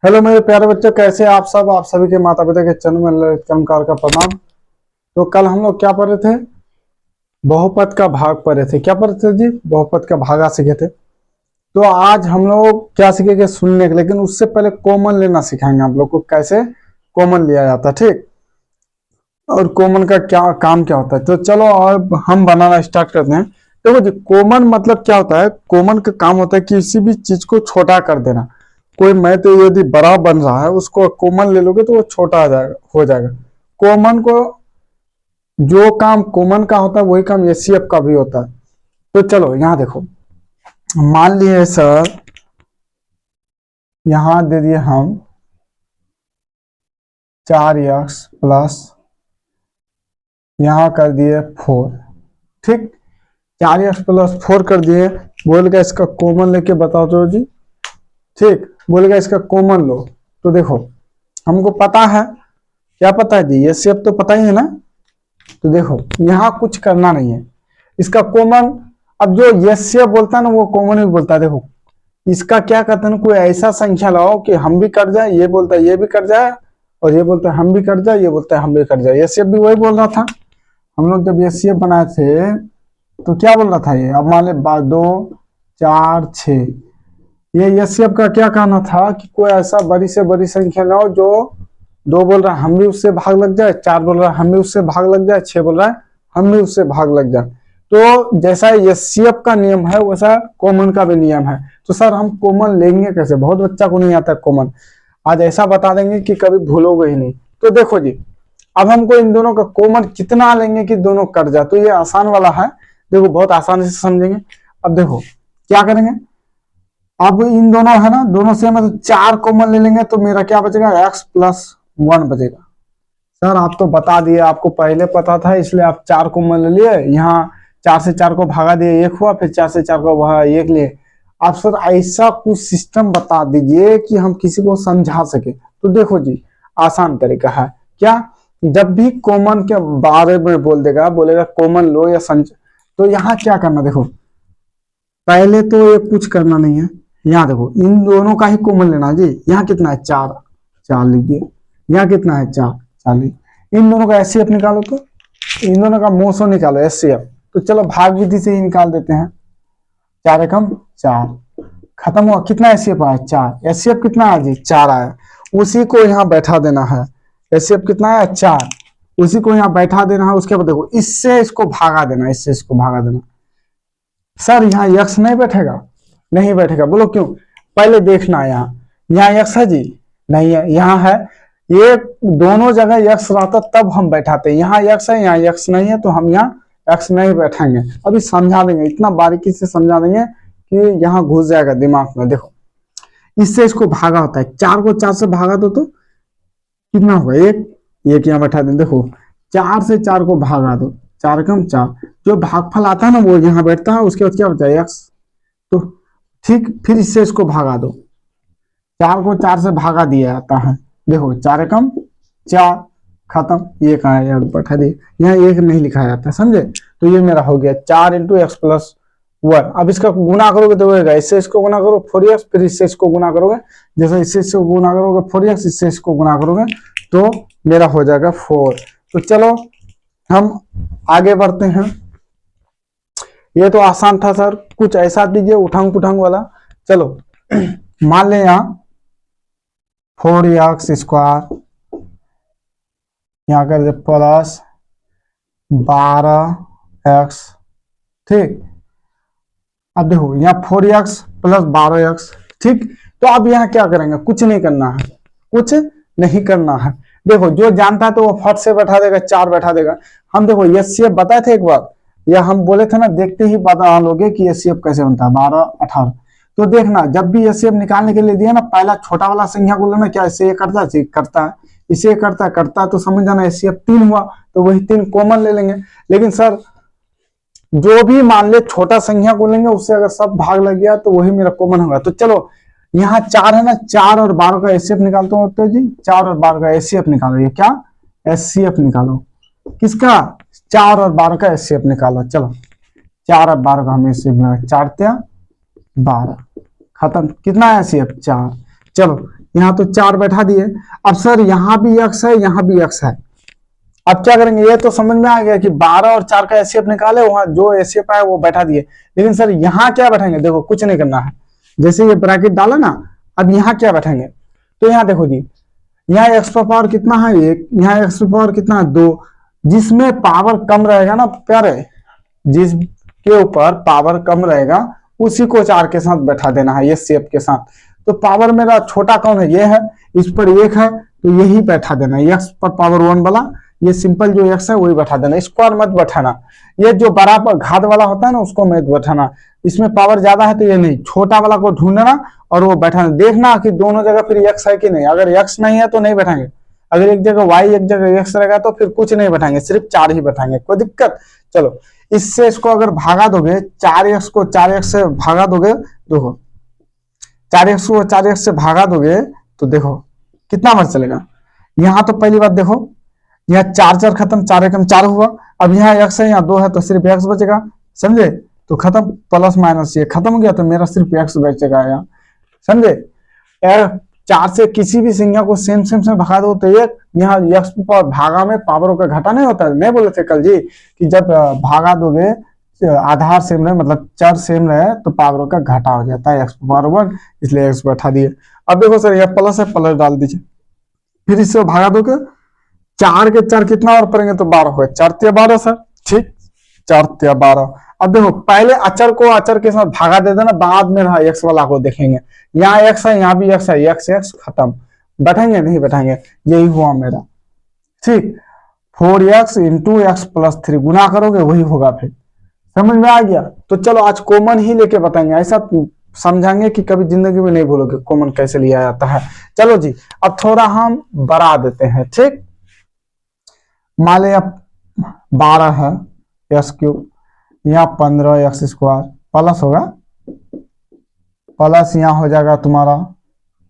Hello मेरे प्यारे बच्चों, कैसे आप सब। आप सभी के माता पिता के चरण में चमत्कार का प्रणाम। तो कल हम लोग क्या पढ़ रहे थे? बहुपद का भाग पढ़ रहे थे। क्या पढ़ रहे थे जी? बहुपद का भागा सीखे थे। तो आज हम लोग क्या सीखेंगे? सुनने के। लेकिन उससे पहले कॉमन लेना सिखाएंगे आप लोग को, कैसे कॉमन लिया जाता है। ठीक, और कॉमन का क्या काम क्या होता है। तो चलो अब हम बनाना स्टार्ट करते हैं। देखो जी, कॉमन मतलब क्या होता है? कॉमन का काम होता है किसी भी चीज को छोटा कर देना। कोई मैं तो यदि बड़ा बन रहा है, उसको कॉमन ले लोगे तो वो छोटा हो जाएगा। कॉमन को, जो काम कॉमन का होता है वही काम एचसीएफ का भी होता है। तो चलो यहाँ देखो, मान लिए सर, यहाँ दे दिए हम 4x प्लस, यहाँ कर दिए 4। ठीक, 4x+4 कर दिए। बोलेगा इसका कॉमन लेके बताओ तो जी। ठीक, बोलेगा इसका कॉमन लो। तो देखो, हमको पता है, क्या पता है जी? ये शेप तो पता ही है ना। तो देखो, यहाँ कुछ करना नहीं है, इसका कॉमन। अब जो यस शेप बोलता है ना, वो कॉमन भी बोलता है। देखो, इसका क्या कहते हैं, कोई ऐसा संख्या लाओ कि हम भी कट जाए, ये बोलता है ये भी कट जाए, और ये बोलता है हम भी कट जाए, ये बोलता है हम भी कट जाए। यस शेप भी वही बोल रहा था। हम लोग जब यस शेप बनाए थे तो क्या बोल रहा था ये? अब मान ले 2 4 6, ये एससीएफ का क्या कहना था कि कोई ऐसा बड़ी से बड़ी संख्या लाओ जो 2 बोल रहा है हम भी उससे भाग लग जाए, 4 बोल रहा है हम भी उससे भाग लग जाए, 6 बोल रहा है हम भी उससे भाग लग जाए। तो जैसा एससीएफ का नियम है वैसा कॉमन का भी नियम है। तो सर हम कॉमन लेंगे कैसे? बहुत बच्चा को नहीं आता कॉमन। आज ऐसा बता देंगे कि कभी भूलोगे ही नहीं। तो देखो जी, अब हमको इन दोनों का कॉमन कितना लेंगे कि दोनों कट जाए। तो ये आसान वाला है, देखो बहुत आसानी से समझेंगे। अब देखो क्या करेंगे, अब इन दोनों है ना, दोनों से मतलब 4 कॉमन ले लेंगे तो मेरा क्या बचेगा? x+1 बचेगा। सर आप तो बता दिए, आपको पहले पता था इसलिए आप 4 कॉमन ले लिए। यहाँ 4 से 4 को भागा दिए 1 हुआ, फिर 4 से 4 को भागा 1 लिए। आप सर ऐसा कुछ सिस्टम बता दीजिए कि हम किसी को समझा सके। तो देखो जी, आसान तरीका है। क्या? जब भी कॉमन के बारे में बोल देगा, बोलेगा कॉमन लो या संच, तो यहाँ क्या करना, देखो पहले तो ये कुछ करना नहीं है। यहाँ देखो, इन दोनों का ही कॉमन लेना जी। यहाँ कितना है? 4, 4 लीजिए। यहाँ कितना है? 4, 4 लीजिए। इन दोनों का एचसीएफ निकालो, तो इन दोनों का मोसो निकालो एचसीएफ। तो चलो भाग विधि से ही निकाल देते हैं। 4 एकम 4, खत्म हुआ। कितना एचसीएफ आया? 4। एचसीएफ कितना आया जी? 4 आया। उसी को यहाँ बैठा देना है। एचसीएफ कितना आया? 4। उसी को यहाँ बैठा देना है। उसके बाद देखो, इससे इसको भागा देना, इससे इसको भागा देना। सर यहाँ यक्स नहीं बैठेगा? नहीं बैठेगा। बोलो क्यों? पहले देखना, यहाँ यक्स है जी? नहीं है। यहाँ है। ये दोनों जगह यक्स रहता तब हम बैठाते। यहाँ यक्स है, यहाँ यक्स नहीं है, तो हम यहाँ यक्स नहीं बैठाएंगे। अभी समझा देंगे, इतना बारीकी से समझा देंगे कि यहाँ घुस जाएगा दिमाग में। देखो, इससे इसको भागा होता है। 4 को 4 से भागा दो तो कितना होगा? 1 यहाँ बैठा दें। देखो, 4 से 4 को भागा दो, 4 एकम 4। जो भागफल आता है ना वो यहाँ बैठता है। उसके बाद क्या बचा? एक्स। तो ठीक, फिर इससे इसको भागा दो। 4 को 4 से भागा दिया जाता है। देखो, 4 एकम 4, खत्म। ये कहा है बैठा दिए, यहाँ 1 नहीं लिखा जाता, समझे? तो ये मेरा हो गया 4 × x+1। अब इसका गुना करोगे तो होगा, इससे इसको गुना करो 4x, फिर इससे इसको गुना करोगे। जैसे इससे इसको गुना करोगे 4x, इससे इसको गुना करोगे तो मेरा हो जाएगा 4। तो चलो हम आगे बढ़ते हैं। ये तो आसान था सर, कुछ ऐसा दीजिए उठंग पुठंग वाला। चलो मान ले यहाँ 4x², यहाँ कर दे प्लस 12x। ठीक, अब देखो यहाँ 4x + 12x। ठीक, तो अब यहाँ क्या करेंगे? कुछ नहीं करना है, कुछ नहीं करना है। देखो, जो जानता है तो वो फट से बैठा देगा, 4 बैठा देगा। हम देखो एचसीएफ बताए थे एक बार, या हम बोले थे ना, देखते ही पता लोगे कि एचसीएफ कैसे बनता है। 12, 18। तो देखना, जब भी एचसीएफ निकालने के लिए दिया ना, पहला छोटा वाला संख्या को लेना। क्या इससे ये करता है? करता है। इसे करता है तो समझ जाना एचसीएफ 3 हुआ, तो वही 3 कॉमन ले लेंगे। लेकिन सर जो भी मान ले छोटा संख्या को लेंगे, उससे अगर सब भाग लग गया तो वही मेरा कॉमन होगा। तो चलो यहाँ 4 है ना, 4 और 12 का एचसीएफ निकालता हूँ। तो जी 4 और 12 का एचसीएफ निकालो। ये क्या? एचसीएफ निकालो। किसका? 4 और 12 का एचसीएफ निकालो। चलो 4 और 12 का हम एचसीएफ निकालो। 4 × 12, खत्म। कितना है एचसीएफ? 4। चलो यहाँ तो 4 बैठा दिए। अब सर यहाँ भी x है, यहाँ भी x है। अब क्या करेंगे, ये तो समझ में आ गया कि 12 और 4 का एचसीएफ निकाले, वहां जो एचसीएफ आया वो बैठा दिए। लेकिन सर यहाँ क्या बैठाएंगे, देखो कुछ नहीं करना है, जैसे ये ब्रैकेट डाला ना, अब यहाँ क्या बैठाएंगे, तो यहाँ देखो जी, यहाँ एक्स पर पावर कितना है 1, यहाँ एक्स पर पावर कितना है 2, जिसमें पावर कम रहेगा ना प्यारे, जिसके ऊपर पावर कम रहेगा उसी को 4 के साथ बैठा देना है, ये शेप के साथ। तो पावर मेरा छोटा कौन है, ये है, इस पर 1 है तो यही बैठा देना, एक्स पर पावर 1 वाला, ये सिंपल जो एक्स है वही बैठा देना, स्क्वायर मत बैठाना। ये जो बराबर घात वाला होता है ना उसको मत बैठाना, इसमें पावर ज्यादा है तो ये नहीं, छोटा वाला को ढूंढना और वो बैठाना, देखना कि दोनों जगह फिर एक्स है कि नहीं। अगर एक्स नहीं है तो नहीं बैठाएंगे, अगर एक जगह वाई एक जगह एक्स रहेगा तो फिर कुछ नहीं बैठाएंगे, सिर्फ 4 ही बैठाएंगे, कोई दिक्कत। चलो इससे इसको अगर भागा दोगे, 4x को 4x से भागा दोगे, देखो 4x को 4x से भागा दोगे तो देखो कितना बार चलेगा। यहाँ तो पहली बात देखो, यहाँ 4 4 खत्म, 4 एकम 4 हुआ। अब यहाँ x है, यहाँ 2 है तो सिर्फ x बचेगा, समझे, तो खत्म, प्लस माइनस ये खत्म हो गया तो मेरा सिर्फ x बचेगा यहाँ, समझे। 4 से किसी भी संख्या को सेम सेम से भगा दो तो एक, यहाँ x पर भागा में पावरों का घटा नहीं होता है, नहीं बोले थे कल जी कि जब भागा दोगे आधार सेम रहे मतलब चर सेम रहे तो पावरों का घटा हो जाता है, x पावर 1, इसलिए x बैठा दिए। अब देखो सर यह प्लस है, प्लस डाल दीजिए, फिर इससे भागा दोगे, 4 के 4 कितना और पड़ेंगे तो 12 हो, 4 तिया 12 सर, ठीक, 4 तिया 12। अब देखो पहले अचर को अचर के साथ भागा दे देना, बाद में रहा एक्स वाला को देखेंगे, यहाँ एक्स है यहाँ भी एक्स है, एक्स एक्स खत्म, बैठेंगे नहीं बैठेंगे, यही हुआ मेरा, ठीक। 4x इंटू एक्स प्लस 3 गुना करोगे वही होगा, फिर समझ में आ गया। तो चलो आज कॉमन ही लेके बताएंगे, ऐसा समझाएंगे कि कभी जिंदगी में नहीं भूलोगे कॉमन कैसे लिया जाता है। चलो जी अब थोड़ा हम बढ़ा देते हैं, ठीक। मान लिया 12 है एक्स क्यूब, यहाँ 15 एक्स स्क्वायर प्लस होगा, प्लस यहाँ हो जाएगा तुम्हारा,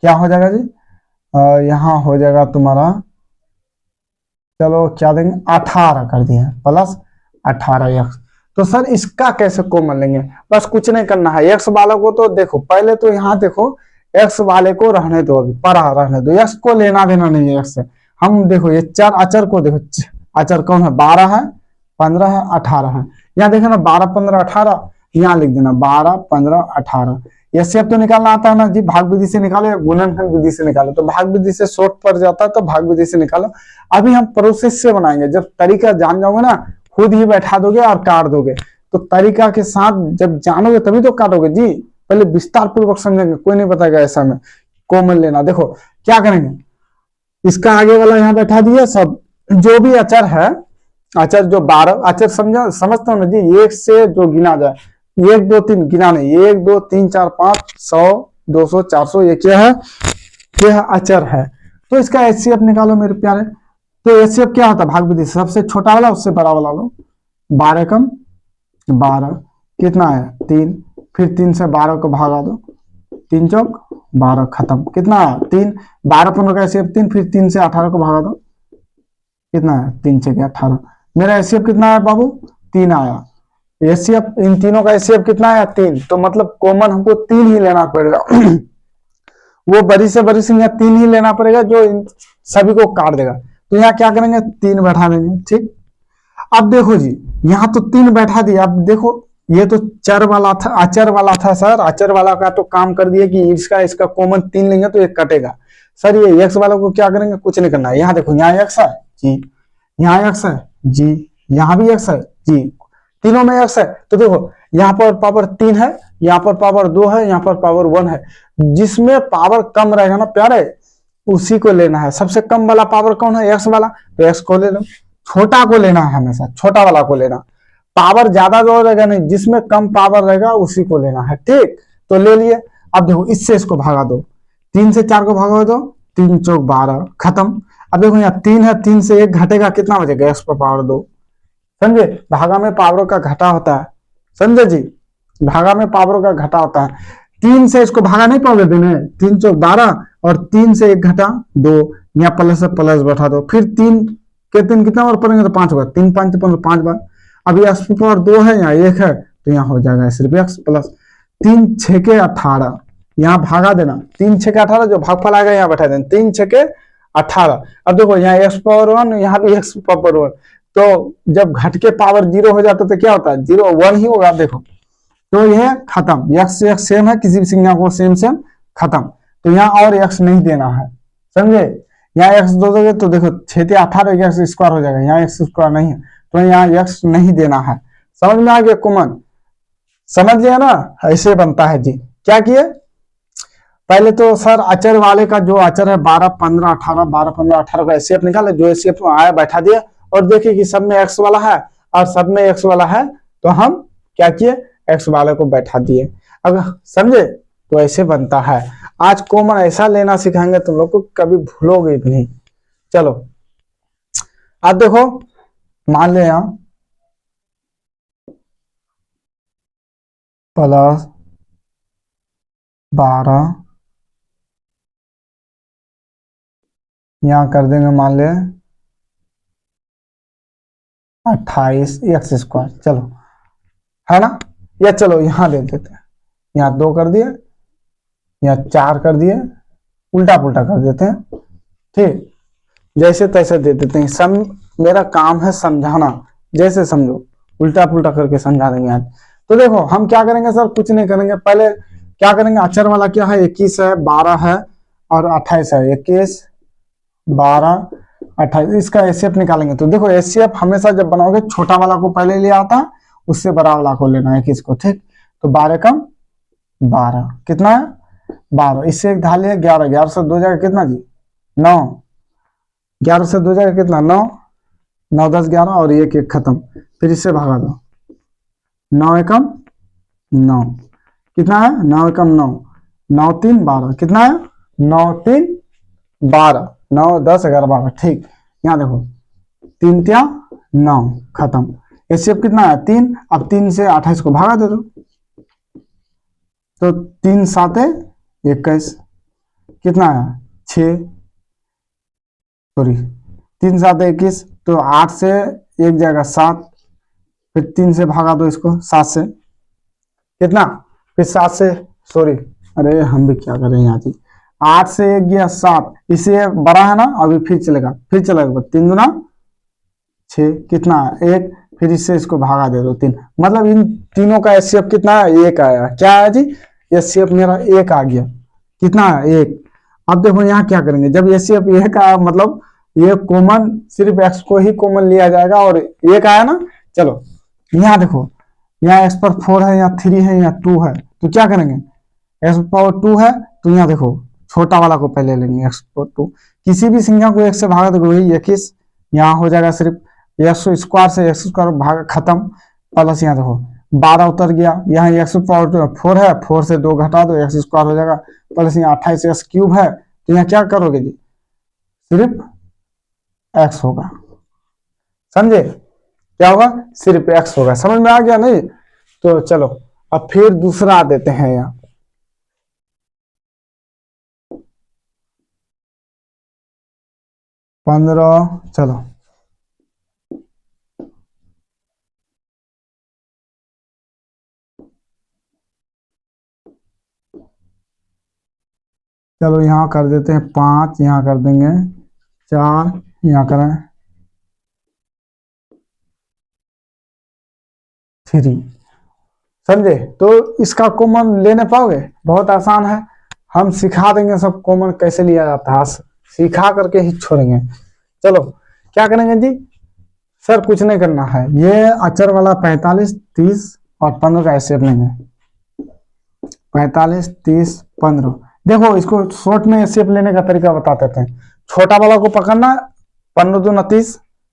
क्या हो जाएगा जी, यहाँ हो जाएगा तुम्हारा, चलो क्या देंगे 18 कर दिए प्लस 18 एक्स। तो सर इसका कैसे कॉमन लेंगे, बस कुछ नहीं करना है, एक्स वाले को तो देखो पहले तो यहाँ देखो एक्स वाले को रहने दो, अभी पढ़ा रहने दो, एक्स को लेना देना नहीं है एक्स से। हम देखो ये 4 अचर को देखो, अचर कौन है, 12 है, 15 है, 18 है, यहाँ देखो ना 12 15 18, यहाँ लिख देना 12 15 18। ये शेप तो निकालना आता है ना जी, भाग विधि से निकालो या गुणनखंड विधि से निकालो, तो भाग विधि से शॉर्ट पड़ जाता है तो भाग विधि से निकालो। अभी हम प्रोसेस से बनाएंगे, जब तरीका जान जाओगे ना खुद ही बैठा दोगे और काट दोगे, तो तरीका के साथ जब जानोगे तभी तो काटोगे जी, पहले विस्तार पूर्वक समझेंगे, कोई नहीं बताएगा ऐसा में कॉमन लेना। देखो क्या करेंगे, इसका आगे वाला यहाँ बैठा दिया, सब जो भी अचर है, अचर जो 12 अचर समझते हो ना जी, 1 से जो गिना जाए, 1 2 3 गिना नहीं, 1 2 3 4 5 100 200 400, ये क्या है, ये अचर है। तो इसका एचसीएफ निकालो मेरे प्यारे। तो एचसीएफ क्या होता है, भाग विधि, सबसे छोटा वाला उससे बड़ा वाला लो, 12 कम 12 कितना है 3, फिर 3 से 12 को भागा दो, 3 चौक 12 खत्म, कितना है 3, 12 15 का एचसीएफ 3, फिर 3 से 18 को भागा दो, कितना है 3 से 18, मेरा एचसीएफ कितना है बाबू 3 आया। एचसीएफ इन तीनों का एचसीएफ कितना है 3, तो मतलब कॉमन हमको 3 ही लेना पड़ेगा वो बड़ी से बड़ी संख्या 3 ही लेना पड़ेगा जो इन सभी को काट देगा। तो यहाँ क्या करेंगे 3 बैठा देंगे, ठीक। अब देखो जी यहाँ तो 3 बैठा दिया, अब देखो ये तो चर वाला था, अचर वाला था सर, अचर वाला का तो काम कर दिया कि इसका कॉमन 3 लेंगे तो एक कटेगा। सर ये एक्स वाला को क्या करेंगे, कुछ नहीं करना है, यहाँ देखो यहाँ एक्स है जी, यहाँ एक्स है जी, यहाँ भी एक्स है जी, तीनों में एक्स है। तो देखो यहाँ पर पावर 3 है, यहाँ पर पावर 2 है, यहाँ पर पावर 1 है, जिसमें पावर कम रहेगा ना प्यारे उसी को लेना है। सबसे कम वाला पावर कौन है, एक्स वाला, तो एक्स को ले लो, छोटा को लेना है, हमेशा छोटा वाला को लेना, पावर ज्यादा जो रहेगा नहीं, जिसमें कम पावर रहेगा उसी को लेना है, ठीक। तो ले लिए। अब देखो इससे इसको भागा दो, 3 से 4 को भागा दो, 3 चौक 12 खत्म। अब देखो यहाँ 3 है, 3 से 1 घटेगा, कितना बचेगा एक्स पर पावर 2, समझे, भागा में पावरों का घटा होता है, समझे जी, भागा में पावरों का घटा होता है। 3 से इसको भागा नहीं पाओगे देने, 3 चौक 12 और 3 से 1 घटा 2, यहाँ प्लस से प्लस बैठा दो, फिर 3 के 3 कितना और पड़ेंगे तो 5 होगा, 3 5 15 5 बार। अभी एक्स पावर 2 है, यहाँ 1 है, तो यहाँ हो जाएगा सिर्फ एक्स प्लस 3 6 के 18, यहाँ भागा देना, 3 6 के 18, जो भागफल आएगा यहाँ बैठा देना, 3 6 के 18। अब देखो यहाँ एक्स पावर 1, यहाँ भी एक्स पावर 1, तो जब घट के पावर 0 हो जाता तो क्या होता है, 0 1 ही होगा। देखो तो यह खत्म, एक्स से एक्स सेम है, किसी भी संख्या को सेम सेम खत्म। तो यहाँ और एक्स नहीं देना है, समझे। यहाँ एक्स दो दोगे तो देखो 6 18 एक्स स्क्वायर हो जाएगा, यहाँ एक्स स्क्वायर नहीं है तो यहाँ एक्स नहीं देना है। समझ में आ गया कॉमन, समझ लिया ना, ऐसे बनता है जी। क्या किए, पहले तो सर अचर वाले का जो अचर है 12 15 18, 12 15 18 का एचसीएफ निकाले, जो एचसीएफ आया बैठा दिया और देखिए कि सब में एक्स वाला है और सब में एक्स वाला है, तो हम क्या किए, एक्स वाले को बैठा दिए। अगर समझे तो ऐसे बनता है। आज कॉमन ऐसा लेना सिखाएंगे तुम लोग को, कभी भूलोगे भी नहीं। चलो अब देखो, मान ले यहां प्लस 12, यहां कर देंगे मान ले 28 एक्स स्क्वायर, चलो है ना, या चलो यहां दे देते हैं, यहाँ 2 कर दिए, यहाँ 4 कर दिए, उल्टा पुल्टा कर देते हैं, ठीक, जैसे तैसे दे देते हैं। सम मेरा काम है समझाना, जैसे समझो उल्टा पुल्टा करके समझा देंगे आज। तो देखो हम क्या करेंगे सर, कुछ नहीं करेंगे, पहले क्या करेंगे, अचर वाला क्या है, 21 है, 12 है और 28 है, 21 12 28, इसका एचसीएफ निकालेंगे। तो देखो एचसीएफ हमेशा जब बनाओगे छोटा वाला को पहले ले आता, उससे बड़ा वाला को लेना है 21 को, ठीक। तो 12 कम 12 कितना है 12, इससे एक ढाल लिया 11, 11 से 2 जाएगा कितना जी 9, 11 से 2 जाएगा कितना 9, 9 10 11 और एक एक खत्म, फिर इससे भागा दो, 9 एकम 9 कितना है, 9 एकम 9, 9 3 12 कितना है 9 3 12, 9 10 11 12, ठीक। यहाँ देखो 3 3 9 खत्म, एचसीएफ कितना है 3, अब 3 से 28 को भागा दे दो, तो 3 7 21 कितना है 6, सॉरी 3 7 21, तो 8 से एक जाएगा 7, फिर 3 से भागा दो इसको 7 से कितना, फिर 7 से सॉरी, अरे हम भी क्या करें यहाँ जी, 8 से एक गया 7, इससे बड़ा है ना, अभी फिर चलेगा 3 दूना 6 कितना है 1, फिर इससे इसको भागा दे दो 3, मतलब इन तीनों का एचसीएफ कितना है 1 आया। क्या है जी, एचसीएफ मेरा 1 आ गया, कितना है 1। अब देखो यहाँ क्या करेंगे, जब एचसीएफ 1 आया मतलब ये कॉमन, सिर्फ एक्स को ही कॉमन लिया जाएगा और 1 आया ना। चलो यहाँ देखो, यहाँ एक्स पर 4 है, यहाँ 3 है, यहाँ 2 है, तो क्या करेंगे, एक्स पावर 2 है तो यहाँ देखो छोटा वाला को पहले लेंगे, एक्स पावर 2, किसी भी संख्या को 1 से भागा देखो वही 21, यहाँ हो जाएगा सिर्फ एक्स स्क्वायर से एक्स स्क्वायर भागा खत्म, प्लस यहाँ देखो 12 उतर गया, यहाँ एक्स पावर 4 है, 4 से 2 घटा दो एक्स स्क्वायर हो जाएगा, प्लस यहाँ 28 एक्स क्यूब है, तो यहाँ क्या करोगे जी, सिर्फ एक्स होगा, समझे, क्या होगा सिर्फ एक्स होगा। समझ में आ गया नहीं, तो चलो अब फिर दूसरा देते हैं यहाँ, पंद्रह, चलो चलो यहाँ कर देते हैं 5, यहाँ कर देंगे 4, यहाँ करें 3, समझे। तो इसका कॉमन लेने पाओगे, बहुत आसान है, हम सिखा देंगे सब कॉमन कैसे लिया जाता है, सिखा करके ही छोड़ेंगे। चलो क्या करेंगे जी, सर कुछ नहीं करना है, ये अचर वाला 45 30 और 15 का एचसीएफ लेंगे, 45 30 15, देखो इसको शॉर्ट में एचसीएफ लेने का तरीका बता देते हैं। छोटा वाला को पकड़ना, 15 दूना 30,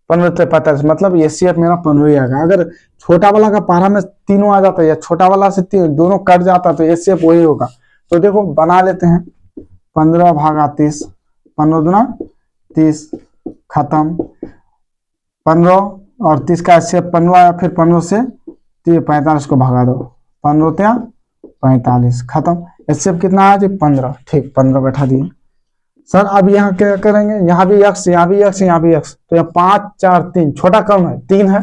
15 से 45, मतलब एचसीएफ मेरा 15 ही आएगा। अगर छोटा वाला का पारा में तीनों आ जाता है या छोटा वाला से दोनों कट जाता तो एचसीएफ वही होगा। तो देखो बना लेते हैं, 15 भागा 30, 15 दूना 30 खत्म, 15 और 30 का एचसीएफ 15 आया, फिर 15 से 45 को भगा दो, 15 त्या 45 खत्म, एचसीएफ कितना आया जी 15, ठीक 15 बैठा दिए। सर अब यहाँ क्या करेंगे, यहाँ भी एक्स, यहाँ भी एक्स, यहाँ भी एक्स, तो यहाँ 5 4 3, छोटा कम है 3 है,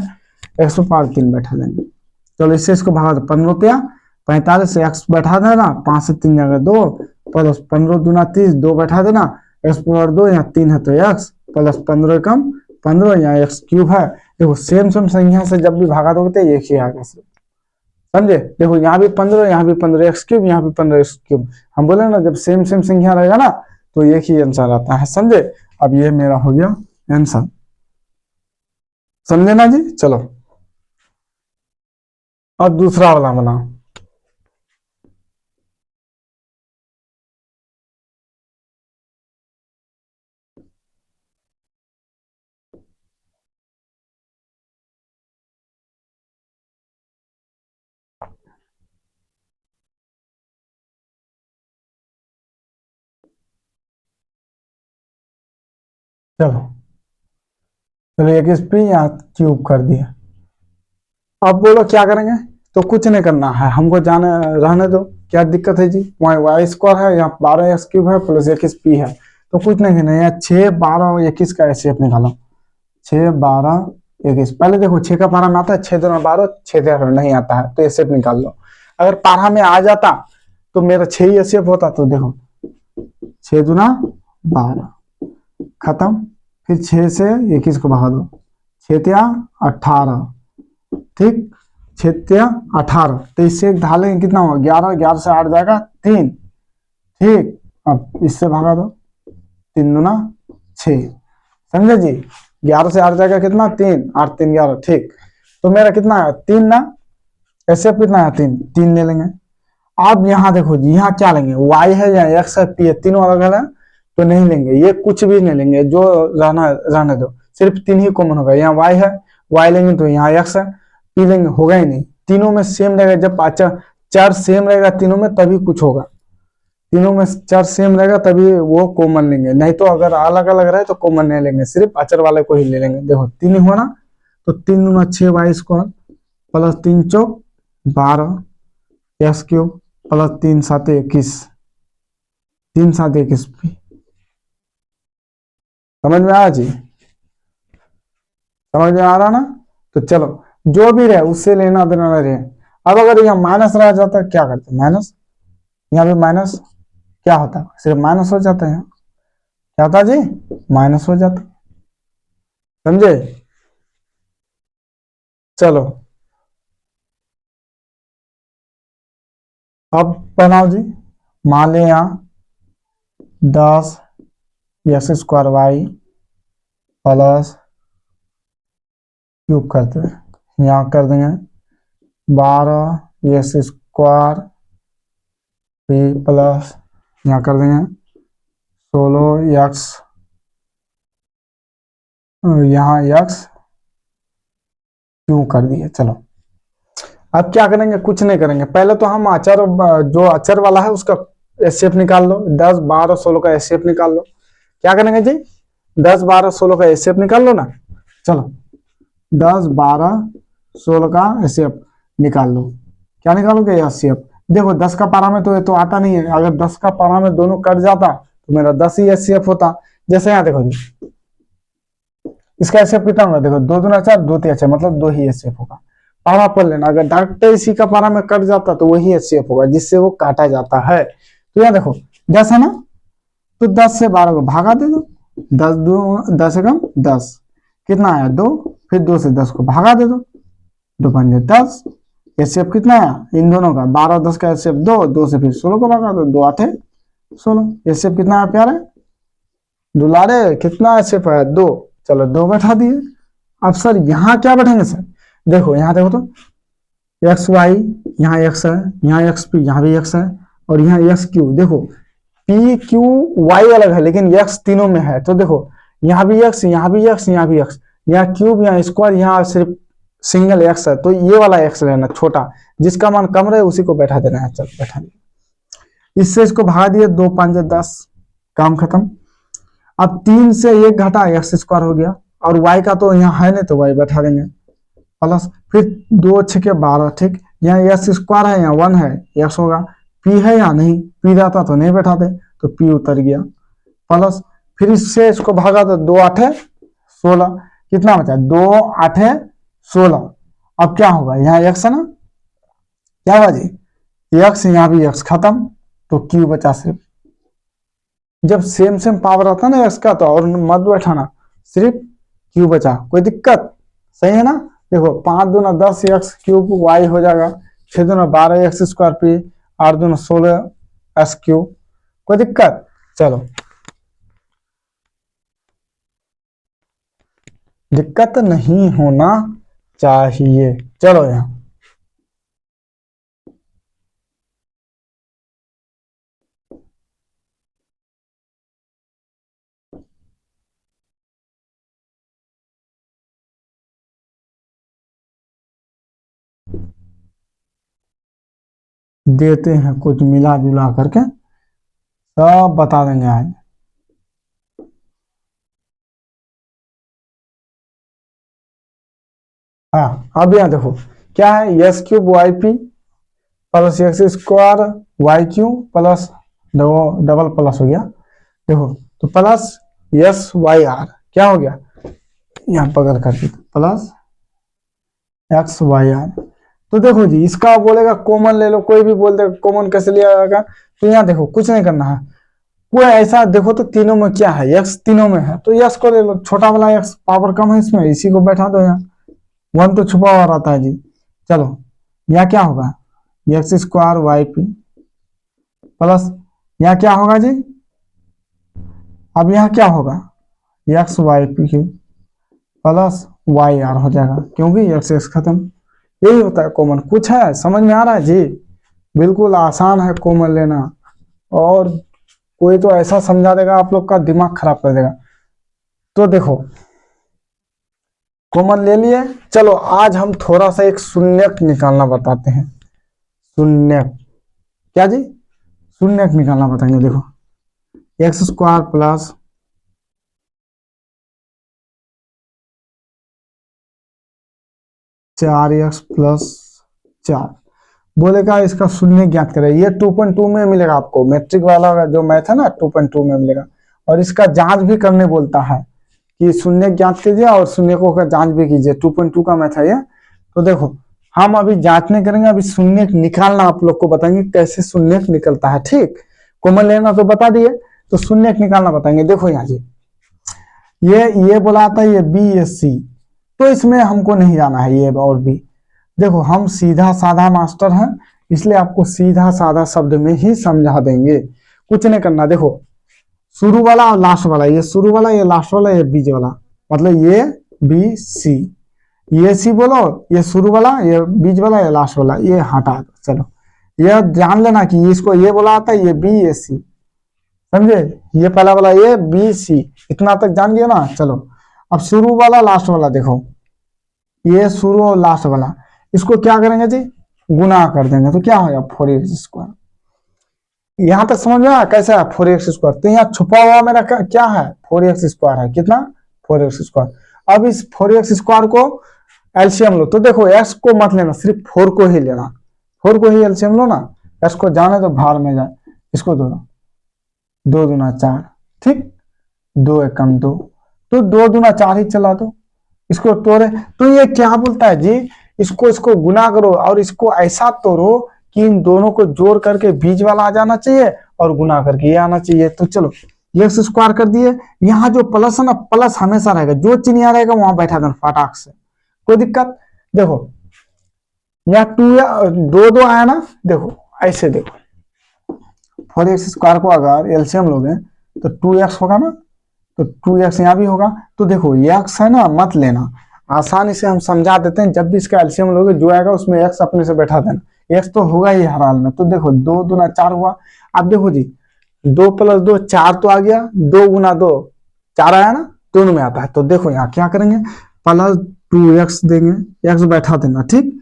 105 3 बैठा देंगे। चलो इससे इसको भगा दो, 15 त्या 45 से एक्स बैठा देना, 5 से 3 जगह 2 प्लस 15 दूना 30, 2 बैठा देना, एक्स पावर 2 यहाँ 3 है तो एक्स प्लस 15 कम 15 यहाँ एक्स क्यूब है। देखो सेम सेम संख्या से जब भी भागा दोगे तो एक ही आएगा, समझे। देखो यहाँ भी 15, यहाँ भी 15 एक्स क्यूब, यहाँ भी 15 एक्स क्यूब। हम बोले ना जब सेम सेम संख्या रहेगा ना तो एक ही आंसर आता है, समझे। अब ये मेरा हो गया आंसर, समझे ना जी। चलो अब दूसरा वाला बनाओ। चलो चलो एक स्पी यहाँ क्यूब कर दिया। अब बोलो क्या करेंगे, तो कुछ नहीं करना है हमको, जाने रहने दो, क्या दिक्कत है जी। वहाँ वाई स्क्वायर है, यहाँ 12 एक्स क्यूब है प्लस 21 पी है, तो कुछ नहीं करना है। यहाँ 6 12 और 21 का एचसीएफ निकालो। 6 12 21, पहले देखो 6 का पारा में आता है, 6 2 12, 6 3 नहीं आता है तो एचसीएफ निकाल लो। अगर पारा में आ जाता तो मेरा 6 ही एचसीएफ होता, तो देखो 6 2 12 खत्म, फिर 6 से 21 को भगा दो, 6 3 18, ठीक, 6 18, तो इससे ढालेंगे कितना होगा 11, 11 से 8 जाएगा 3, ठीक। अब इससे भागा दो, 3 दूना 6, समझे जी। 11 से 8 जाएगा कितना 3, 8 3 11, ठीक। तो मेरा कितना है 3 ना, ऐसे कितना है 3, 3 ले लेंगे। अब यहाँ देखो जी, यहाँ क्या लेंगे, y है या x है p है, तीनों अलग अलग है तो नहीं लेंगे, ये कुछ भी नहीं लेंगे, जो रहना रहने दो, सिर्फ 3 ही कॉमन होगा। यहाँ y है, y लेंगे तो यहाँ x है, p लेंगे होगा ही नहीं, तीनों में सेम रहेगा। जब अच्छा 4 सेम रहेगा तीनों में तभी कुछ होगा, तीनों में 4 सेम रहेगा तभी वो कॉमन लेंगे, नहीं तो अगर अलग अलग रहे तो कॉमन नहीं लेंगे, सिर्फ अचर वाले को ही ले लेंगे। देखो 3 ही होना, तो 3 दूना 6 वाई स्क्वायर प्लस 3 चौक 12 एक्स क्यूब प्लस 3 7 21, 3 7 21 समझ में आया जी, समझ में आ रहा ना। तो चलो जो भी रहे उससे लेना देना रहे। अब अगर यहाँ माइनस रह जाता क्या करते, माइनस, यहाँ भी माइनस, क्या होता है सिर्फ माइनस हो जाता है, यहाँ क्या होता जी माइनस हो जाता, समझे। चलो अब बनाओ जी, मान ले यहाँ 10 x square y plus cube करते हैं, यहाँ कर देंगे 12 एक्स स्क्वायर पी प्लस यहाँ कर देंगे 16 एक्स, यहाँ एक्स क्यू कर दिए। चलो अब क्या करेंगे, कुछ नहीं करेंगे, पहले तो हम अचर, जो अचर वाला है उसका एचसीएफ निकाल लो, 10 12 16 का एचसीएफ निकाल लो। क्या करेंगे जी, 10 12 16 का एचसीएफ निकाल लो ना। चलो 10 12 16 का एचसीएफ निकाल लो। क्या निकालोगे एचसीएफ, देखो 10 का पारा में तो ये तो आता नहीं है, अगर 10 का पारा में दोनों कट जाता तो मेरा 10 ही एचसीएफ होता। जैसे यहाँ देखो जी, इसका एचसीएफ कितना होगा, देखो 2 दूना 4 2 3 4, मतलब 2 ही एचसीएफ होगा। पारा पढ़ लेना, अगर डॉक्टर इसी का पारा में कट जाता तो वही एचसीएफ होगा जिससे वो काटा जाता है। तो यहाँ देखो 10 है ना, तो 10 से 12 को भागा दे दो, 10 2 10 कम 10, कितना आया 2, फिर 2 से 10 को भागा दे दो, 2 5 10, एचसीएफ कितना आया इन दोनों का 12 10 का एचसीएफ 2, 2 से फिर 16 को भागा दो, 2 8 16, एचसीएफ कितना आया प्यारे दुलारे, कितना एचसीएफ आया 2। चलो 2 बैठा दिए। अब सर यहाँ क्या बैठेंगे सर, देखो यहाँ देखो तो एक्स वाई, यहाँ एक्स है, यहाँ एक्स पी, यहाँ भी एक्स है, और यहाँ एक्स क्यू। देखो पी क्यू वाई अलग है लेकिन एक्स तीनों में है, तो देखो यहाँ भी एक्स, यहाँ भी एक्स, यहाँ भी एक्स, यहाँ क्यूब, यहाँ स्क्वायर, यहाँ सिर्फ सिंगल एक्स है, तो ये वाला एक्स लेना छोटा, जिसका मान कम रहे उसी को बैठा देना है। चल बैठा दिया, इससे इसको भागा दिए, 2 5 10, काम खत्म। अब 3 से 1 घटा एक्स स्क्वायर हो गया, और वाई का तो यहाँ है नहीं तो वाई बैठा देंगे प्लस, फिर 2 6 12, ठीक, यहाँ एक्स स्क्वायर है, यहाँ 1 है, एक्स होगा, पी है या नहीं, पी रहता तो नहीं बैठाते, तो पी उतर गया प्लस, फिर इससे इसको भागा तो 2 8 16, कितना बचा 2 8 16। अब क्या होगा, यहाँ एक्स है ना, क्या होगा जी एक्स, यहाँ भी एक्स खत्म, तो क्यू बचा सिर्फ। जब सेम सेम पावर आता ना एक्स का तो और मत बैठाना, सिर्फ क्यू बचा। कोई दिक्कत? सही है ना? देखो 5 दूना 10 एक्स क्यूब वाई हो जाएगा, 6 दूना 12 एक्स स्क्वायर पी, 8 दूना 16 एस क्यूब। कोई दिक्कत? चलो, दिक्कत नहीं होना चाहिए। चलो यहाँ देते हैं कुछ मिला जुला करके, सब बता देंगे आज। हाँ, अब यहाँ देखो क्या है, s cube y p plus x square y q plus double plus हो गया। देखो तो प्लस एस वाई आर क्या हो गया, यहाँ पकड़ कर दी प्लस एक्स वाई आर। तो देखो जी, इसका बोलेगा कॉमन ले लो, कोई भी बोल देगा कॉमन कैसे लिया जाएगा। तो यहाँ देखो कुछ नहीं करना है, कोई ऐसा देखो तो तीनों में क्या है, एक्स तीनों में है तो एक्स को ले लो, छोटा वाला एक्स पावर कम है इसमें, इसी को बैठा दो यहाँ, वन तो छुपा हुआ रहता है जी। चलो यहाँ क्या होगा, x square y p plus यहाँ क्या होगा जी, अब यहाँ क्या होगा, x y p q plus y r हो जाएगा, क्योंकि एक्स एक्स खत्म। यही होता है कॉमन। कुछ है समझ में आ रहा है जी? बिल्कुल आसान है कॉमन लेना, और कोई तो ऐसा समझा देगा आप लोग का दिमाग खराब कर देगा। तो देखो कॉमन ले लिए। चलो आज हम थोड़ा सा एक शून्यक निकालना बताते हैं। शून्यक क्या जी, शून्यक निकालना बताएंगे। देखो x square plus 4x plus 4 बोलेगा इसका शून्य ज्ञात करें। ये 2.2 में मिलेगा आपको, मैट्रिक वाला जो मैथ है ना 2.2 में मिलेगा। और इसका जांच भी करने बोलता है कि शून्य ज्ञात कीजिए और शून्यकों का जांच भी कीजिए, 2.2 का मैथ है ये। तो देखो हम अभी जांच नहीं करेंगे, अभी शून्य निकालना आप लोग को बताएंगे कैसे शून्य निकलता है। ठीक, कॉमन लेना तो बता दिए, तो शून्य निकालना बताएंगे। देखो यहाँ जी, ये बोला था ये बी एस सी, तो इसमें हमको नहीं जाना है ये और भी। देखो हम सीधा साधा मास्टर हैं, इसलिए आपको सीधा साधा शब्द में ही समझा देंगे, कुछ नहीं करना। देखो शुरू वाला और लास्ट वाला, ये शुरू वाला ये लास्ट वाला ये बीच वाला, मतलब ये बी सी, ये सी बोलो, ये शुरू वाला ये बीच वाला ये लास्ट वाला ये हटा दो। चलो ये जान लेना कि इसको ये बोला था ये बी ए सी, समझे? ये पहला वाला ये बी सी, इतना तक जान लिया ना। चलो अब शुरू वाला लास्ट वाला देखो, ये शुरू और लास्ट वाला, इसको क्या करेंगे जी, गुना कर देंगे तो क्या होगा 4x स्क्वायर। यहां तक समझ में आया कैसे है 4x स्क्वायर? तो यहाँ छुपा हुआ मेरा क्या है, 4x स्क्वायर है। कितना? 4x square. अब इस 4x स्क्वायर को एलसीएम लो, तो देखो x को मत लेना, सिर्फ 4 को ही लेना, 4 को ही एलसीएम लो ना, x को जाने तो बाहर में जाए, इसको दो 2 दूना 4, ठीक, 2 एकम 2, तो 2 दूना 4 ही चला दो, इसको तोड़े। तो ये क्या बोलता है जी, इसको गुना करो और इसको ऐसा तोड़ो कि इन दोनों को जोड़ करके बीच वाला आ जाना चाहिए और गुना करके ये आना चाहिए। तो चलो एक्स स्क्वायर कर दिए, यहाँ जो प्लस है ना, प्लस हमेशा रहेगा, जो चिन्ह यहाँ रहेगा वहां बैठा देना फटाक से, कोई दिक्कत? देखो यहाँ 2 या 2 आया ना, देखो ऐसे देखो 4x स्क्वायर को अगर एलसीएम लोगे तो 2x होगा ना, तो 2x यहाँ भी होगा। तो देखो x है ना मत लेना, आसानी से हम समझा देते हैं, जब भी इसका एलसीएम लोगे जो आएगा उसमें x अपने से बैठा देना, x तो होगा ही हर हाल में। तो देखो 2 दूना 4 हुआ। अब देखो जी 2 + 2 4 तो आ गया, 2 × 2 4 आया ना, दोनों में आता है। तो देखो यहाँ क्या करेंगे, प्लस 2x देंगे, x बैठा देना, ठीक,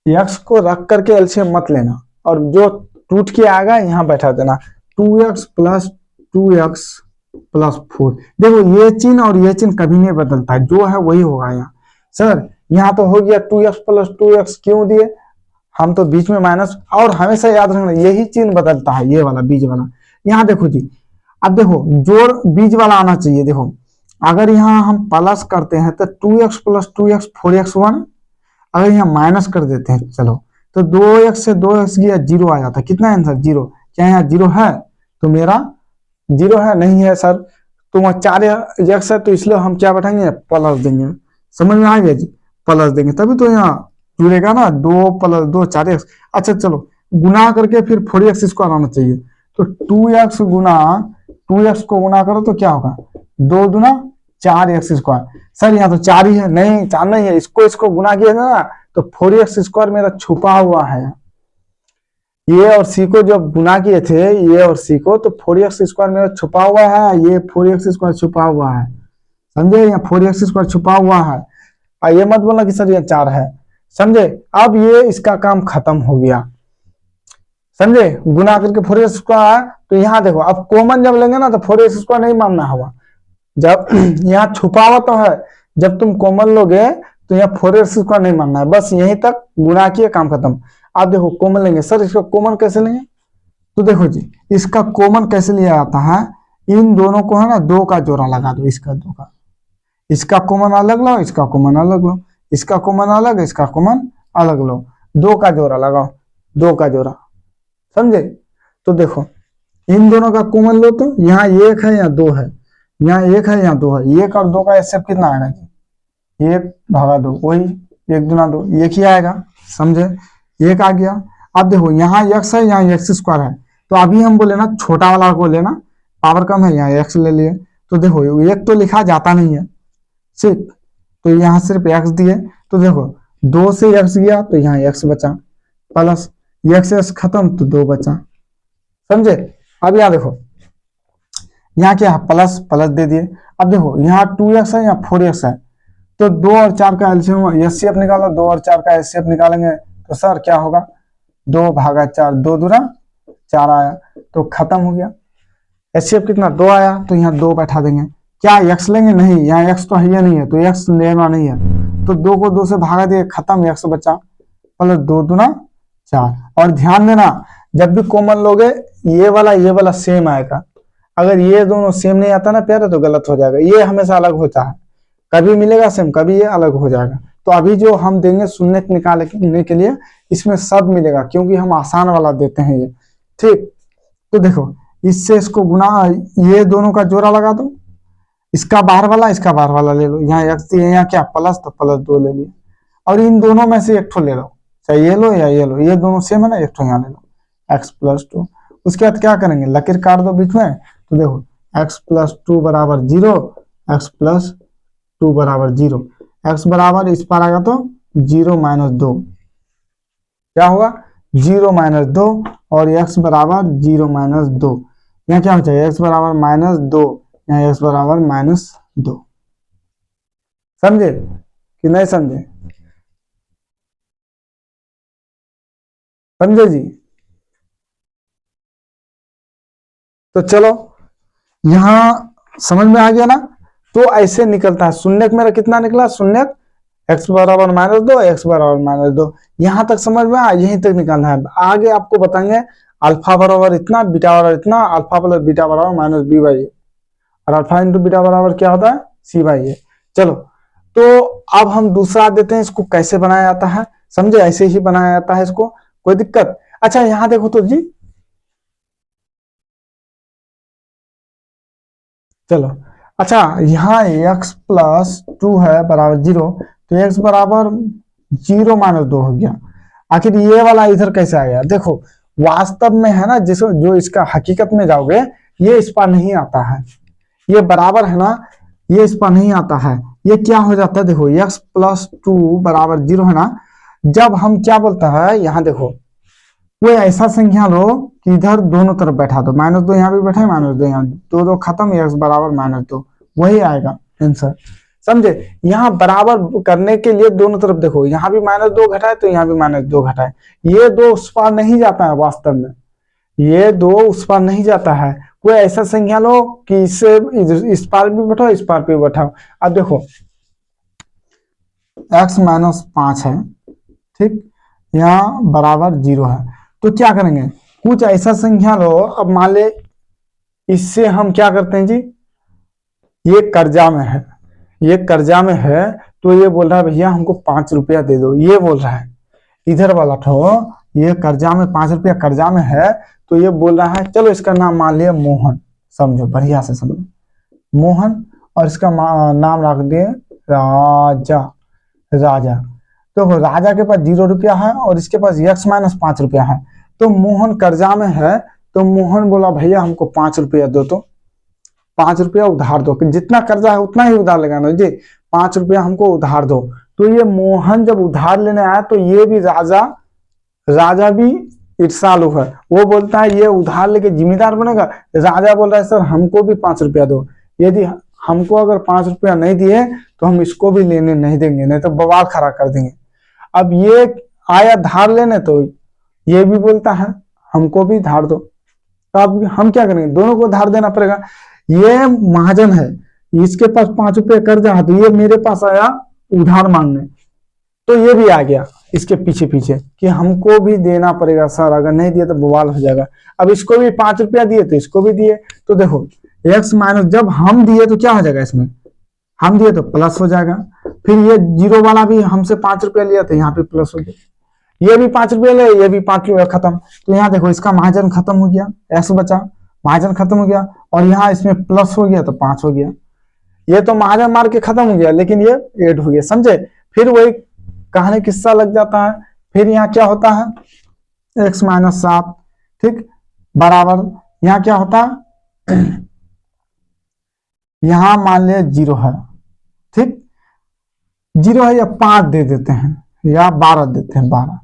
x को रख करके एलसीएम मत लेना, और जो टूट के आएगा यहाँ बैठा देना, 2x + 2x + 4। देखो ये चिन्ह और ये चिन्ह कभी नहीं बदलता है, जो है वही होगा यहाँ। सर यहाँ तो हो गया 2x + 2x क्यों दिए, हम तो बीच में माइनस, और हमेशा याद रखना यही चिन्ह बदलता है, ये वाला बीच वाला। यहाँ देखो जी, अब देखो जोड़ बीच वाला आना चाहिए। देखो अगर यहाँ हम प्लस करते हैं तो 2x + 2x 4x हुआ ना, अगर यहाँ माइनस कर देते हैं, चलो तो 2x से 2x गया 0 आ जाता, कितना आंसर 0। क्या यहाँ 0 है? तो मेरा 0 है, नहीं है सर। तो वहाँ 4x है, तो इसलिए हम क्या बैठाएंगे, प्लस देंगे। समझ में आ गया जी, प्लस देंगे तभी तो यहाँ जुड़ेगा ना, 2 + 2 4x। अच्छा चलो गुना करके फिर 4x स्क्वायर आना चाहिए। तो 2x गुना 2x को गुना करो तो क्या होगा, 2 दूना 4x स्क्वायर। सर यहाँ तो 4 ही है, नहीं 4 नहीं है, इसको गुना किया ना तो 4x स्क्वायर मेरा छुपा हुआ है। ये और सी को जब गुना किए थे, ये और सी को, तो 4x स्क्वायर मेरा छुपा हुआ है, ये 4x स्क्वायर छुपा हुआ है, समझे, यहाँ 4x स्क्वायर छुपा हुआ है। ये मत बोलना कि सर ये 4 है, समझे। अब ये इसका काम खत्म हो गया, समझे, गुना करके 4x स्क्वायर। तो यहाँ देखो अब कॉमन जब लेंगे ना तो 4x स्क्वायर नहीं मानना होगा, जब यहाँ छुपा हुआ तो है, जब तुम कॉमन लोगे तो यहाँ 4x स्क्वायर नहीं मानना है, बस यहीं तक गुना किए काम खत्म। आप देखो कॉमन लेंगे, सर इसका कॉमन कैसे लेंगे, तो देखो जी इसका कॉमन कैसे लिया जाता है, इन दोनों को है ना 2 का जोड़ा लगा दो, इसका 2 का, इसका कॉमन अलग लो, इसका कॉमन अलग लो, इसका कॉमन अलग, इसका कॉमन अलग लो, 2 का जोड़ा लगाओ, 2 का जोड़ा, समझे। तो देखो इन दोनों का कॉमन लो, तो यहाँ 1 है, यहाँ 2 है, यहाँ 1 है, यहाँ 2 है, 1 और 2 का एसएफ कितना आएगा जी, 1/2, वही 1 दूना 2, 1 ही आएगा, समझे, 1 आ गया। अब देखो यहाँ x है, यहाँ x स्क्वायर है, तो अभी हम बोले ना छोटा वाला को लेना, पावर कम है, यहाँ x ले लिए, तो देखो 1 तो लिखा जाता नहीं है, ठीक, तो यहाँ सिर्फ x दिए, तो देखो 2 से x गया तो यहाँ x बचा, प्लस x खत्म तो 2 बचा, समझे। अब यहाँ देखो यहाँ क्या है, प्लस प्लस दे दिए। अब देखो यहाँ 2x है, यहाँ 4x है, तो 2 और 4 का एलसीएम एचसीएफ निकालो, 2 और 4 का एचसीएफ निकालेंगे तो सर क्या होगा, 2/4, 2 दूना 4 आया, तो खत्म हो गया। एचसीएफ कितना 2 आया, तो यहाँ 2 बैठा देंगे। क्या x लेंगे, नहीं, यहाँ x तो है या नहीं है, तो x लेना नहीं है, तो 2 को 2 से भागा दिए, खत्म, x बचा, प्लस 2 दूना 4। और ध्यान देना जब भी कॉमन लोगे ये वाला सेम आएगा, अगर ये दोनों सेम नहीं आता ना प्यारे तो गलत हो जाएगा, ये हमेशा अलग होता है, कभी मिलेगा सेम, कभी ये अलग हो जाएगा। तो अभी जो हम देंगे शून्य निकालने के लिए, इसमें सब मिलेगा, क्योंकि हम आसान वाला देते हैं ये, ठीक। तो देखो इससे इसको गुना, ये दोनों का जोड़ा लगा दो, इसका बाहर वाला इसका बाहर वाला ले लो, यहाँ x दिए, यहाँ क्या प्लस, तो +2 ले लिया, और इन दोनों में से एक ठो ले लो, चाहे ये लो या ये लो, ये दोनों सेम है ना, एक ठो यहाँ ले लो, x + 2। उसके बाद क्या करेंगे, लकीर काट दो बीच में, तो देखो x + 2 = 0, x + 2 = 0, x बराबर इस पर आएगा तो 0 - 2, क्या होगा 0 - 2, और x बराबर 0 - 2, यहाँ क्या हो जाएगा, x बराबर -2, यहाँ x बराबर -2, समझे कि नहीं समझे, समझे जी। तो चलो यहाँ समझ में आ गया ना, तो ऐसे निकलता है शून्य, मेरा कितना निकला शून्य, x बराबर -2, x बराबर -2, यहाँ तक समझ में आया, यहीं तक निकालना है। आगे आपको बताएंगे अल्फा बराबर इतना, बीटा बराबर इतना, अल्फा प्लस बीटा बराबर -b/a, और अल्फा इंटू बीटा बराबर क्या होता है, c/a। चलो तो अब हम दूसरा देते हैं, इसको कैसे बनाया जाता है, समझे, ऐसे ही बनाया जाता है इसको, कोई दिक्कत। अच्छा यहाँ देखो तो जी, चलो अच्छा यहाँ x + 2 है बराबर 0, तो x बराबर 0 - 2 हो गया। आखिर ये वाला इधर कैसे आ गया, देखो वास्तव में है ना, जिसको जो इसका हकीकत में जाओगे ये इस पर नहीं आता है, ये बराबर है ना, ये इस पर नहीं आता है, ये क्या हो जाता है, देखो x + 2 = 0 है ना, जब हम क्या बोलता है, यहाँ देखो कोई ऐसा संख्या लो कि इधर दोनों तरफ बैठा दो, -2 यहाँ भी बैठे, -2 यहाँ, 2 2 खत्म, x बराबर -2, वही आएगा आंसर, समझे। यहाँ बराबर करने के लिए दोनों तरफ देखो, यहाँ भी -2 घटाए तो यहाँ भी -2 घटाए, ये 2 उस पार नहीं जाता है, वास्तव में ये 2 उस पार नहीं जाता है। कोई ऐसा संख्या लो कि इससे इस पार भी बैठाओ, इस पार भी बैठाओ। अब देखो x - 5 है, ठीक, यहाँ बराबर 0 है, तो क्या करेंगे, कुछ ऐसा संख्या लो, अब मान ले इससे हम क्या करते हैं जी, ये कर्जा में है, ये कर्जा में है, तो ये बोल रहा है भैया हमको 5 रुपया दे दो, ये बोल रहा है, इधर वाला ठो ये कर्जा में 5 रुपया कर्जा में है, तो ये बोल रहा है चलो इसका नाम मान लिया मोहन, समझो बढ़िया से समझो मोहन, और इसका नाम रख दिए राजा। राजा तो राजा के पास 0 रुपया है और इसके पास x-5 रुपया है, तो मोहन कर्जा में है, तो मोहन बोला भैया हमको 5 रुपया दो, तो 5 रुपया उधार दो, जितना कर्जा है उतना ही उधार लगाना जी, 5 रुपया हमको उधार दो। तो ये मोहन जब उधार लेने आया तो ये भी राजा भी ईर्ष्यालु है, वो बोलता है ये उधार लेके जिम्मेदार बनेगा। राजा बोल रहा है सर हमको भी 5 रुपया दो, यदि हमको अगर 5 रुपया नहीं दिए तो हम इसको भी लेने नहीं देंगे, नहीं तो बवाल खड़ा कर देंगे। अब ये आया धार लेने, तो ये भी बोलता है हमको भी धार दो, तो अब हम क्या करेंगे, दोनों को धार देना पड़ेगा। ये महाजन है, इसके पास 5 रुपया कर्जा है, तो ये मेरे पास आया उधार मांगने, तो ये भी आ गया इसके पीछे पीछे कि हमको भी देना पड़ेगा सर, अगर नहीं दिए तो बवाल हो जाएगा। अब इसको भी 5 रुपया दिए तो इसको भी दिए, तो देखो x माइनस जब हम दिए तो क्या हो जाएगा, इसमें हम दिए तो प्लस हो जाएगा, फिर ये 0 वाला भी हमसे 5 रुपया लिया तो यहाँ पे प्लस हो गया, ये भी 5 रुपया ले, ये भी 5 रुपया खत्म, तो यहाँ देखो इसका महाजन खत्म हो गया, x बचा, महाजन खत्म हो गया, और यहाँ इसमें प्लस हो गया तो 5 हो गया, ये तो महाजन मार के खत्म हो गया, लेकिन ये ऐड हो गया, समझे। फिर वही कहानी किस्सा लग जाता है। फिर यहाँ क्या होता है x-7, ठीक, बराबर यहाँ क्या होता है यहाँ मान लिया 0 है, ठीक, 0 है या 5 दे देते हैं या 12 देते हैं, 12,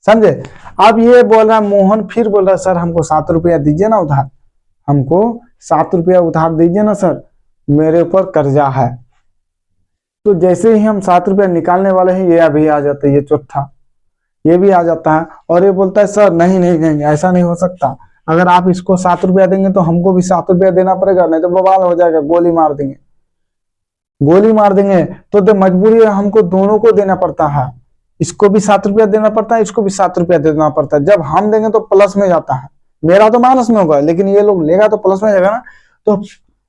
समझे। अब ये बोल रहा है मोहन, फिर बोल रहा है सर हमको 7 रुपया दीजिए ना उधार, हमको 7 रुपया उधार दीजिए ना सर, मेरे ऊपर कर्जा है। तो जैसे ही हम 7 रुपया निकालने वाले हैं ये अभी आ जाता है, ये चौथा ये भी आ जाता है, और ये बोलता है सर नहीं नहीं नहीं ऐसा नहीं हो सकता, अगर आप इसको 7 रुपया देंगे तो हमको भी 7 रुपया देना पड़ेगा, नहीं तो बवाल हो जाएगा, गोली मार देंगे, गोली मार देंगे। तो मजबूरी है, हमको दोनों को देना पड़ता है, इसको भी 7 रुपया देना पड़ता है, इसको भी 7 रुपया देना पड़ता है। जब हम देंगे तो प्लस में जाता है, मेरा तो माइनस में होगा, लेकिन ये लोग लेगा तो प्लस में जाएगा ना। तो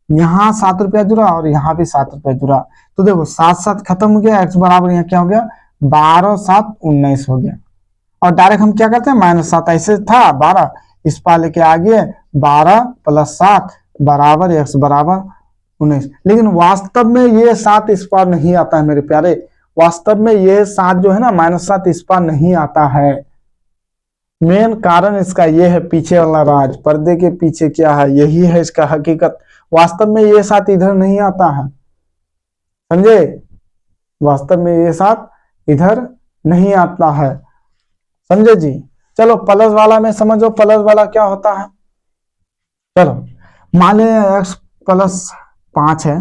यहाँ 7 रुपया जुड़ा और यहाँ भी 7 रुपया जुड़ा, तो देखो 7 खत्म हो गया, x बराबर यहाँ क्या हो गया 12×7=19 हो गया, और डायरेक्ट हम क्या करते हैं -7, ऐसे था 12, इस पार लेके आ गए 12 + 7 बराबर x बराबर 19, लेकिन वास्तव में ये 7 इस पार नहीं आता है मेरे प्यारे, वास्तव में ये 7 जो है ना -7 इस पार नहीं आता है। मेन कारण इसका ये है, पीछे वाला राज, पर्दे के पीछे क्या है, यही है इसका हकीकत। वास्तव में ये 7 इधर नहीं आता है, समझे, वास्तव में ये 7 इधर नहीं आता है, समझे जी। चलो प्लस वाला में समझो, प्लस वाला क्या होता है। चलो मान लें x+5 है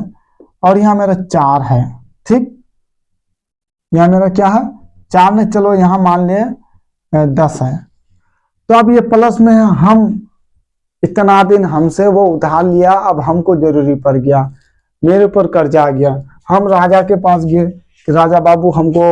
और यहाँ मेरा 4 है, ठीक, यहाँ मेरा क्या है 4 ने, चलो यहाँ मान ले 10 है, तो अब ये प्लस में है, हम इतना दिन हमसे वो उधार लिया, अब हमको जरूरी पड़ गया, मेरे ऊपर कर्जा आ गया, हम राजा के पास गए कि राजा बाबू हमको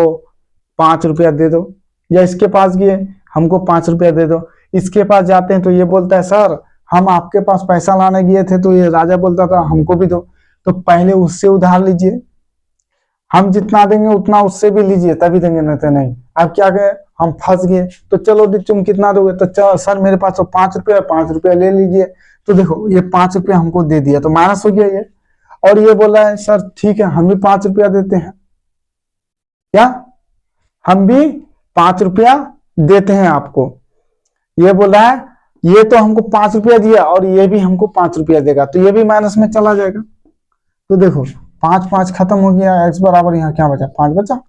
5 रुपया दे दो, या इसके पास गए हमको 5 रुपया दे दो। इसके पास जाते हैं तो ये बोलता है सर हम आपके पास पैसा लाने गए थे, तो ये राजा बोलता था हमको भी दो, तो पहले उससे उधार लीजिए, हम जितना देंगे उतना उससे भी लीजिए तभी देंगे, नहीं तो नहीं। अब क्या गए हम फंस गए, तो चलो तुम कितना दोगे, तो सर मेरे पास तो 5 रुपया, 5 रुपया ले लीजिए, तो देखो ये 5 रुपया हमको दे दिया तो माइनस हो गया ये, और ये बोला है सर ठीक है हम भी 5 रुपया देते हैं, क्या हम भी 5 रुपया देते हैं आपको, ये बोला है ये तो हमको 5 रुपया दिया और ये भी हमको 5 रुपया देगा, तो ये भी माइनस में चला जाएगा। तो देखो 5 5 खत्म हो गया, x बराबर यहाँ क्या बचा 5 बचा,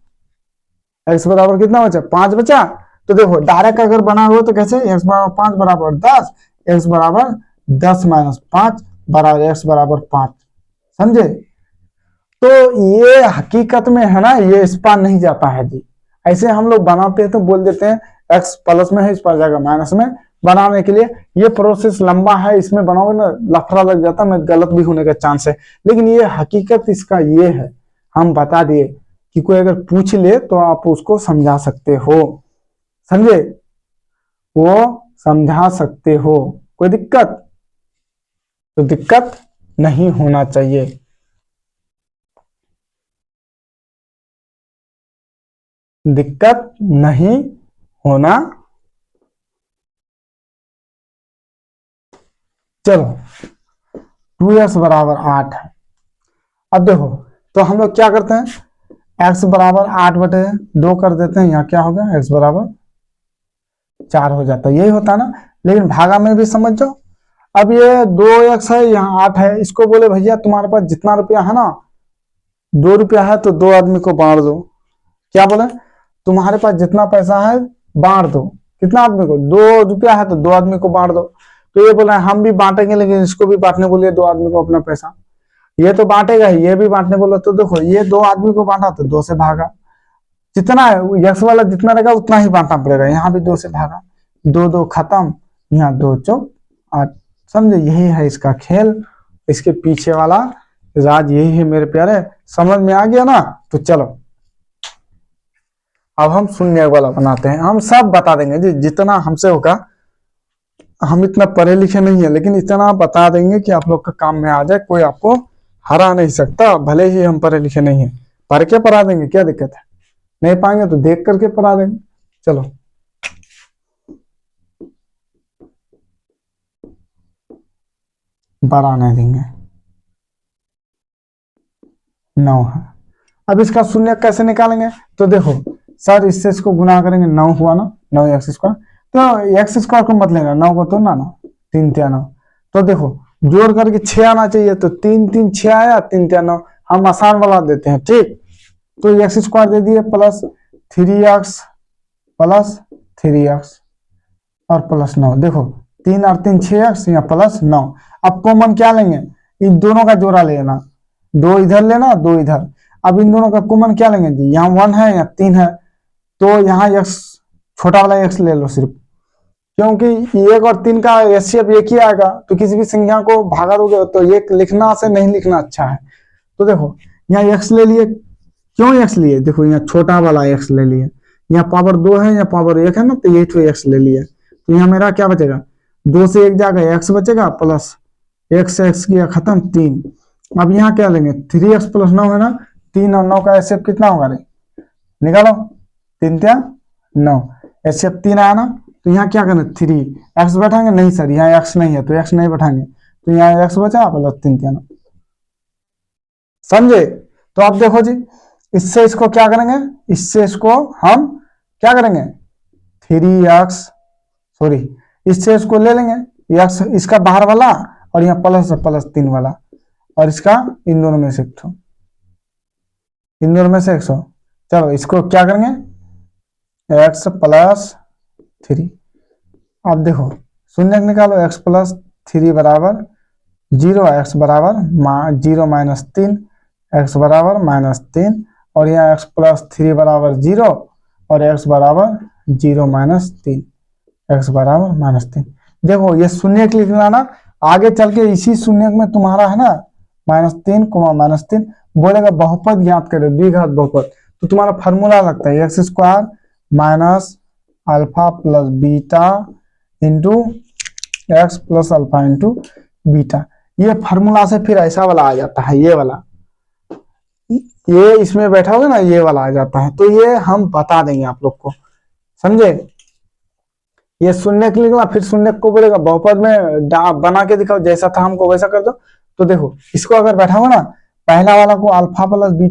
x बराबर कितना बचा 5 बचा। तो देखो डायरेक्ट अगर बना हुआ तो कैसे x बराबर 5 बराबर 10, x बराबर 10 - 5 बराबर x बराबर 5, समझे। तो ये हकीकत में है ना, ये इस पार नहीं जाता है जी, ऐसे हम लोग बनाते हैं तो बोल देते हैं x प्लस में है इस पार जाएगा माइनस में, बनाने के लिए ये प्रोसेस लंबा है, इसमें बनाओगे ना लफड़ा लग जाता है, गलत भी होने का चांस है, लेकिन ये हकीकत इसका ये है, हम बता दिए कि कोई अगर पूछ ले तो आप उसको समझा सकते हो, समझे, वो समझा सकते हो, कोई दिक्कत, तो दिक्कत नहीं होना चाहिए। दिक्कत नहीं होना। चलो 2x बराबर 8 है। अब देखो, तो हम लोग क्या करते हैं, x बराबर 8/2 कर देते हैं। यहाँ क्या होगा, x बराबर 4 हो जाता है। यही होता है ना, लेकिन भागा में भी समझ जाओ। अब ये 2x है, यहाँ 8 है। इसको बोले भैया तुम्हारे पास जितना रुपया है ना, 2 रुपया है तो 2 आदमी को बांट दो। क्या बोले, तुम्हारे पास जितना पैसा है बांट दो। कितना आदमी को, 2 रुपया है तो 2 आदमी को बांट दो। तो ये बोला हम भी बांटेंगे, लेकिन इसको भी बांटने बोलिए 2 आदमी को अपना पैसा। ये तो बांटेगा ही, ये भी बांटने बोला। तो देखो ये 2 आदमी को बांटा तो 2 से भागा। जितना है यक्स वाला जितना रहेगा उतना ही बांटना पड़ेगा। यहाँ भी 2 से भागा, 2 खत्म, यहाँ 2 चौक 8। समझे, यही है इसका खेल। इसके पीछे वाला राज यही है मेरे प्यारे। समझ में आ गया ना? तो चलो अब हम शून्य वाला बनाते हैं। हम सब बता देंगे जी, जितना हमसे होगा। हम इतना पढ़े लिखे नहीं है, लेकिन इतना बता देंगे कि आप लोग का काम में आ जाए। कोई आपको हरा नहीं सकता, भले ही हम पढ़े लिखे नहीं है। पढ़ के पढ़ा देंगे, क्या दिक्कत है। नहीं पाएंगे तो देख करके पढ़ा देंगे। चलो बड़ा नहीं देंगे, 9 है। अब इसका शून्य कैसे निकालेंगे, तो देखो सर इससे इसको गुना करेंगे, 9 हुआ ना, 9x²। तो x² को मत लेना, 9 को तो ना 3 3 9। तो देखो जोड़ करके 6 आना चाहिए, तो 3 3 6 आया, 3 3 9। हम आसान वाला देते हैं, ठीक। तो x² दे दिए प्लस 3x प्लस 3x और प्लस 9। देखो 3 और 3 6x, यहाँ प्लस 9। अब कॉमन क्या लेंगे, इन दोनों का जोड़ा लेना, 2 इधर लेना, 2 इधर। अब इन दोनों का कॉमन क्या लेंगे जी, यहाँ 1 है, यहाँ 3 है। तो यहाँ x छोटा वाला x ले लो सिर्फ, क्योंकि 1 और 3 का एचसीएफ एक ही आएगा। तो किसी भी संख्या को भागा दोगे तो एक लिखना से नहीं लिखना अच्छा है। तो देखो यहाँ x ले लिए, क्यों x लिए, देखो यहाँ छोटा वाला x ले लिए। यहाँ पावर 2 है, यहाँ पावर 1 है ना, तो ये तो x ले लिए। तो यहाँ मेरा क्या बचेगा, 2 से 1 जाएगा, x बचेगा, प्लस x से x किया खत्म, 3। अब यहाँ क्या लेंगे, 3x प्लस 9 है ना, 3 और 9 का एचसीएफ कितना होगा रे, निकालो, 3 3 9, एचसीएफ 3 आया ना। तो यहाँ क्या करना, 3x बैठाएंगे, नहीं सर यहाँ x नहीं है तो x नहीं बैठाएंगे। तो यहाँ x बचा प्लस 3 3 9। समझे। तो अब देखो जी, इससे इसको क्या करेंगे, इससे इसको हम क्या करेंगे, 3x, सॉरी इससे इसको ले लेंगे, x इसका बाहर वाला और यहाँ प्लस प्लस 3 वाला, और इसका इन दोनों में से एक सौ, इन दोनों में से 100। चलो इसको क्या करेंगे, x प्लस 3। अब देखो शून्य निकालो, x प्लस 3 बराबर 0, x बराबर 0 माइनस 3, x बराबर -3, और यहाँ x प्लस 3 बराबर 0 और x बराबर 0 माइनस 3, x बराबर -3। देखो ये शून्य लिख लाना, आगे चल के इसी शून्य में तुम्हारा है ना -3, -3 बोलेगा बहुपद ज्ञात करे, द्विघात बहुपद। तो तुम्हारा फार्मूला लगता है x² minus alpha plus beta into x plus alpha into beta. ये फार्मूला से फिर ऐसा वाला आ जाता है, ये वाला, ये इसमें बैठा होगा ना, ये वाला आ जाता है। तो ये हम बता देंगे आप लोग को, समझे। ये शून्य निकला, फिर शून्य को बोलेगा बहुपद में बना के दिखाओ, जैसा था हमको वैसा कर दो। तो देखो इसको अगर बैठा हो ना, पहला वाला को अल्फा प्लस बीटा